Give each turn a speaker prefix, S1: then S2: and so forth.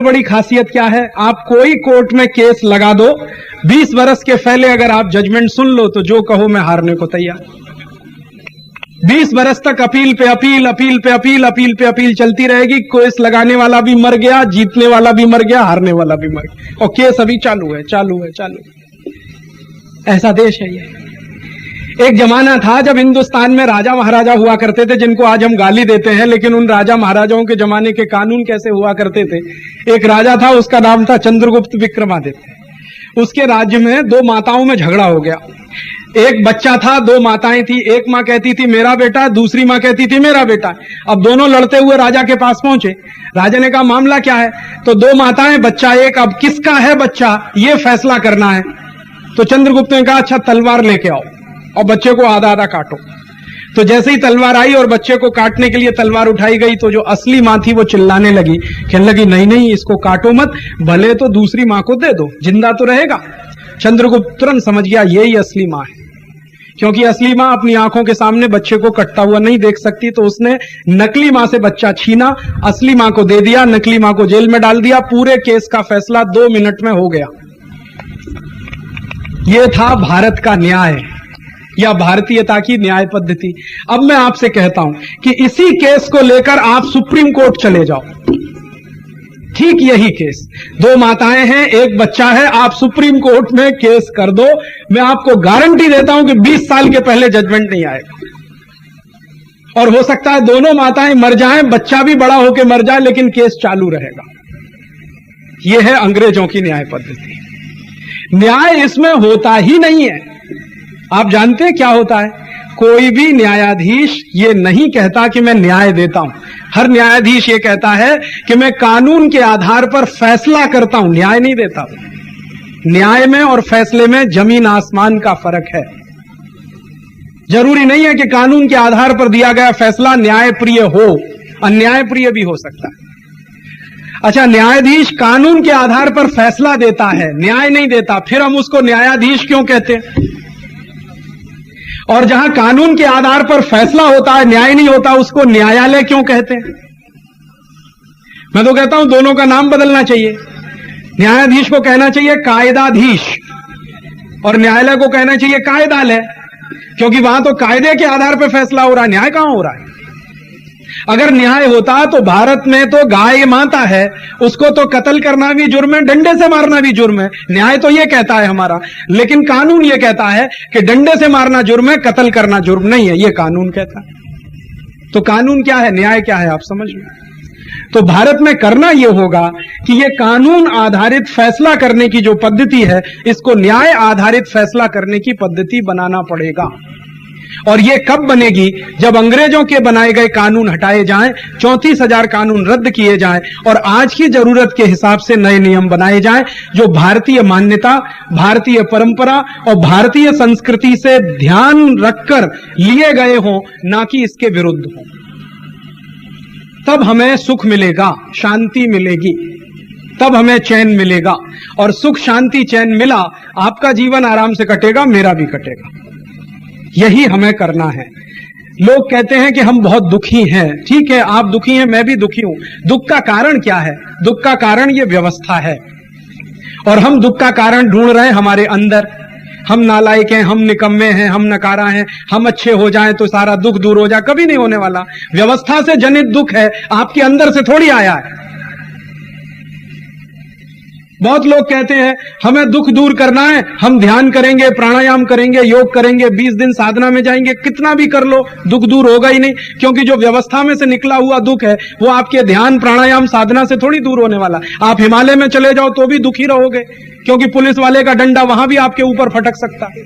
S1: बड़ी खासियत क्या है, आप कोई कोर्ट में केस लगा दो, 20 वर्ष के पहले अगर आप जजमेंट सुन लो तो जो कहो मैं हारने को तैयार। 20 वर्ष तक अपील पे अपील, अपील पे अपील, अपील पे अपील चलती रहेगी। केस लगाने वाला भी मर गया, जीतने वाला भी मर गया, हारने वाला भी मर गया, और केस अभी चालू है, चालू है, चालू है। ऐसा देश है ये। एक जमाना था जब हिंदुस्तान में राजा महाराजा हुआ करते थे, जिनको आज हम गाली देते हैं, लेकिन उन राजा महाराजाओं के जमाने के कानून कैसे हुआ करते थे। एक राजा था, उसका नाम था चंद्रगुप्त विक्रमादित्य। उसके राज्य में दो माताओं में झगड़ा हो गया। एक बच्चा था, दो माताएं थी। एक माँ कहती थी मेरा बेटा, दूसरी माँ कहती थी मेरा बेटा। अब दोनों लड़ते हुए राजा के पास पहुंचे। राजा ने कहा मामला क्या है? तो दो माताएं, बच्चा एक, अब किसका है बच्चा ये फैसला करना है। तो चंद्रगुप्त ने कहा अच्छा तलवार लेके आओ और बच्चे को आधा आधा काटो। तो जैसे ही तलवार आई और बच्चे को काटने के लिए तलवार उठाई गई तो जो असली मां थी वो चिल्लाने लगी, कहने लगी नहीं नहीं इसको काटो मत, भले तो दूसरी मां को दे दो, जिंदा तो रहेगा। चंद्रगुप्त तुरंत समझ गया यही असली मां है, क्योंकि असली मां अपनी आंखों के सामने बच्चे को कटता हुआ नहीं देख सकती। तो उसने नकली मां से बच्चा छीना, असली मां को दे दिया, नकली मां को जेल में डाल दिया। पूरे केस का फैसला 2 मिनट में हो गया। यह था भारत का न्याय या भारतीयता की न्याय पद्धति। अब मैं आपसे कहता हूं कि इसी केस को लेकर आप सुप्रीम कोर्ट चले जाओ, ठीक यही केस, दो माताएं हैं, एक बच्चा है, आप सुप्रीम कोर्ट में केस कर दो, मैं आपको गारंटी देता हूं कि 20 साल के पहले जजमेंट नहीं आएगा। और हो सकता है दोनों माताएं मर जाएं, बच्चा भी बड़ा होकर मर जाए, लेकिन केस चालू रहेगा। यह है अंग्रेजों की न्याय पद्धति। न्याय इसमें होता ही नहीं है। आप जानते हैं क्या होता है? कोई भी न्यायाधीश ये नहीं कहता कि मैं न्याय देता हूं। हर न्यायाधीश ये कहता है कि मैं कानून के आधार पर फैसला करता हूं, न्याय नहीं देता हूं। न्याय में और फैसले में जमीन आसमान का फर्क है। जरूरी नहीं है कि कानून के आधार पर दिया गया फैसला न्यायप्रिय हो, अन्यायप्रिय भी हो सकता है। अच्छा, न्यायाधीश कानून के आधार पर फैसला देता है, न्याय नहीं देता, फिर हम उसको न्यायाधीश क्यों कहते हैं? और जहां कानून के आधार पर फैसला होता है, न्याय नहीं होता, उसको न्यायालय क्यों कहते हैं? मैं तो कहता हूं दोनों का नाम बदलना चाहिए। न्यायाधीश को कहना चाहिए कायदाधीश और न्यायालय को कहना चाहिए कायदालय, क्योंकि वहां तो कायदे के आधार पर फैसला हो रहा है, न्याय कहां हो रहा है? अगर न्याय होता तो भारत में तो गाय माता है, उसको तो कत्ल करना भी जुर्म है, डंडे से मारना भी जुर्म है। न्याय तो यह कहता है हमारा, लेकिन कानून यह कहता है कि डंडे से मारना जुर्म है, कत्ल करना जुर्म नहीं है, यह कानून कहता है। तो कानून क्या है, न्याय क्या है, आप समझ लो। तो भारत में करना यह होगा कि यह कानून आधारित फैसला करने की जो पद्धति है, इसको न्याय आधारित फैसला करने की पद्धति बनाना पड़ेगा। और ये कब बनेगी? जब अंग्रेजों के बनाए गए कानून हटाए जाएं, 34,000 कानून रद्द किए जाएं और आज की जरूरत के हिसाब से नए नियम बनाए जाएं, जो भारतीय मान्यता, भारतीय परंपरा और भारतीय संस्कृति से ध्यान रखकर लिए गए हों, ना कि इसके विरुद्ध हों। तब हमें सुख मिलेगा, शांति मिलेगी, तब हमें चैन मिलेगा। और सुख शांति चैन मिला, आपका जीवन आराम से कटेगा, मेरा भी कटेगा। यही हमें करना है। लोग कहते हैं कि हम बहुत दुखी हैं। ठीक है, आप दुखी हैं, मैं भी दुखी हूं। दुख का कारण क्या है? दुख का कारण ये व्यवस्था है, और हम दुख का कारण ढूंढ रहे हैं हमारे अंदर। हम नालायक हैं, हम निकम्मे हैं, हम नकारा हैं, हम अच्छे हो जाएं तो सारा दुख दूर हो जाए, कभी नहीं होने वाला। व्यवस्था से जनित दुख है, आपके अंदर से थोड़ी आया है। बहुत लोग कहते हैं हमें दुख दूर करना है, हम ध्यान करेंगे, प्राणायाम करेंगे, योग करेंगे, 20 दिन साधना में जाएंगे, कितना भी कर लो दुख दूर होगा ही नहीं, क्योंकि जो व्यवस्था में से निकला हुआ दुख है वो आपके ध्यान प्राणायाम साधना से थोड़ी दूर होने वाला। आप हिमालय में चले जाओ तो भी दुखी रहोगे, क्योंकि पुलिस वाले का डंडा वहां भी आपके ऊपर फटक सकता है।